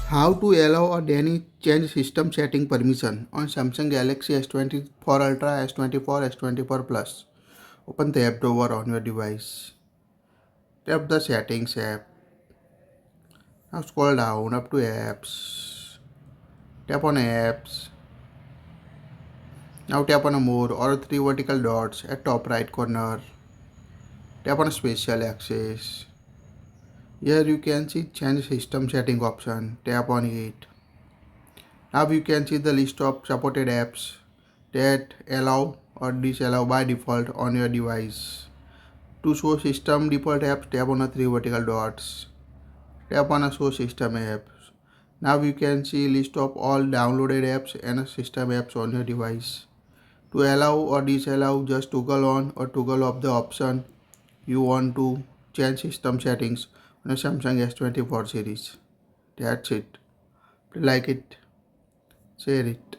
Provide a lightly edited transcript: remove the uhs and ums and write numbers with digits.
How to allow or change system setting permission on Samsung Galaxy S24 Ultra, S24, S24 Plus. Open the app drawer on your device. Tap the settings app. Now scroll down up to apps. Tap on apps. Now tap on more or three vertical dots at top right corner. Tap on special access. Here you can see change system setting option. Tap on it. Now you can see the list of supported apps that allow or disallow by default on your device. To show system default apps, tap on the three vertical dots. Tap on a show system apps. Now you can see list of all downloaded apps and system apps on your device. To allow or disallow, just toggle on or toggle off the option you want to change system settings on a Samsung S24 series. That's it. Like it, share it.